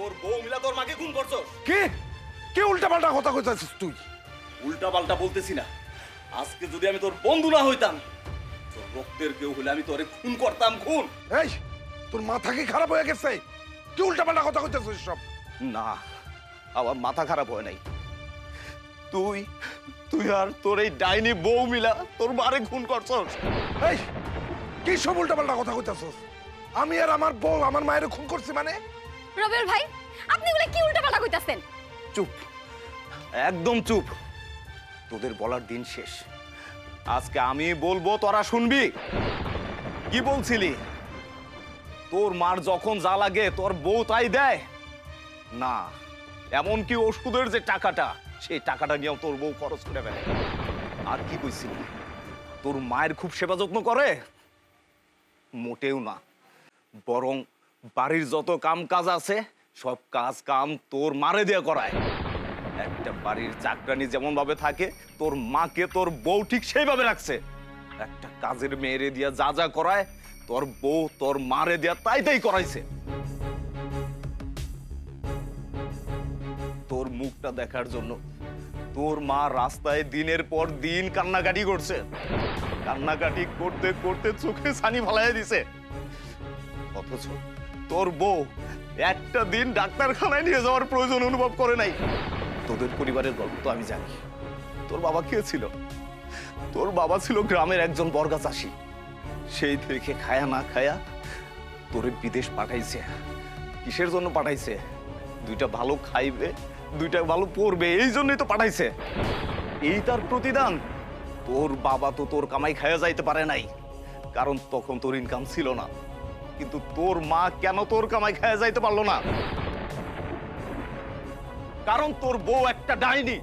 তোর বউ মিলা তোর মাকে খুন করছস। কি কি উল্টাপাল্টা কথা কইতাছিস তুই? উল্টা পাল্টা বলতেছি না, আজকে যদি আমি তোর বন্ধু না হইতাম, তোর রক্তের কেউ হলে আমি তোরে খুন করতাম, খুন। এই তোর মাথা কি খারাপ হয়ে গেছে? কি উল্টাপাল্টা কথা কইতাছিস সব? না, আমার মাথা খারাপ হয় নাই। তুই তুই আর তোর এই ডাইনি বউ মিলা তোর মারে খুন করছস। এই কি সব উল্টাপাল্টা কথা কইতাছিস? আমি আর আমার বউ আমার মায়ের খুন করছি মানে? রবিউল ভাই, আপনি এগুলো কি উল্টাপাল্টা কইতাছেন? চুপ, একদম চুপ। তোদের বলার দিন শেষ। আজকে আমি বলবো, তোরা শুনবি। কি বলছিলি? তোর মার যখন যা লাগে তোর বউ তাই দেয় না? এমনকি ওষুধের যে টাকাটা, সেই টাকাটা নিয়েও তোর বউ খরচ করে ফেলে। আর কি কইছিলি? তোর মায়ের খুব সেবা যত্ন করে? মোটেও না, বরং বাড়ির যত কাম কাজ আছে সব কাজ কাম তোর মারে দিয়ে করায়। একটা বাড়ির চাকরানি যেমন ভাবে থাকে, তোর মাকে তোর বউ ঠিক সেইভাবে রাখছে। একটা কাজের মেয়েরে দিয়া যা যা করায়, তোর বউ তোর মারে দিয়া তাই তাই করাইছে। তোর মুখটা দেখার জন্য তোর মা রাস্তায় দিনের পর দিন কান্নাকাটি করছে। কান্নাকাটি করতে করতে চোখে ছানি ফালাইয়া দিছে। অথচ তোর বউ একটা দিন ডাক্তারখানায় নিয়ে যাওয়ার প্রয়োজন অনুভব করে নাই। তোদের পরিবারের গল্প তো আমি জানি। তোর বাবা কে ছিল? তোর বাবা ছিল গ্রামের একজন বর্গা চাষী। সেই থেকে খায়া না খায়া তোরে বিদেশ পাঠাইছে। কিসের জন্য পাঠাইছে? দুইটা ভালো খাইবে, দুইটা ভালো পড়বে, এই জন্যই তো পাঠাইছে। এই তার প্রতিদান। তোর বাবা তো তোর কামাই খায়া যাইতে পারে নাই, কারণ তখন তোর ইনকাম ছিল না। কিন্তু তোর মা কেন তোর কামাই খায়া যাইতে পারলো না? কারণ তোর বউ একটা ডাইনি,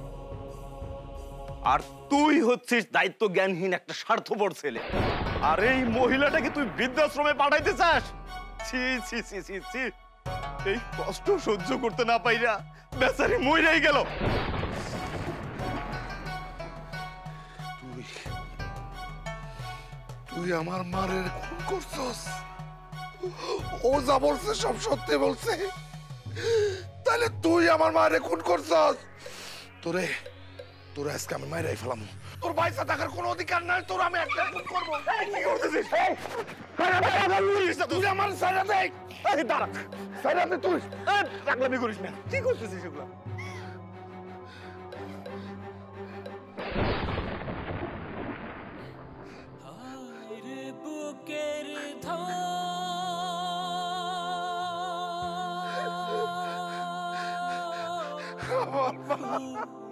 আর তুই হচ্ছিস দায়িত্ব জ্ঞানহীন একটা স্বার্থপর ছেলে। আর এই মহিলাটাকে তুই বৃদ্ধাশ্রমে পাঠাইতে চাস? ছি ছি ছি ছি ছি, এই কষ্ট সহ্য করতে না পাইরা বেচারি মইরাই গেল। তুই আমার মারের খুন করছস? ও যা বলছে সব সত্যি বলছে? তাহলে তুই আমার মায়ের খুন করছস? তোরে তোরে আজকে আমি মাইরাই ফেলাম। তোর বাইসা থাকার কোনো অধিকার নাই। তোর আমি একটা খুন করবো। কি করতেছিস? তুই আমার সাইরা দে। দাঁড়া, সাইরা দে। তুই পাগলামি করিস না। কি করতেছিস এগুলা? বুকের আমার মা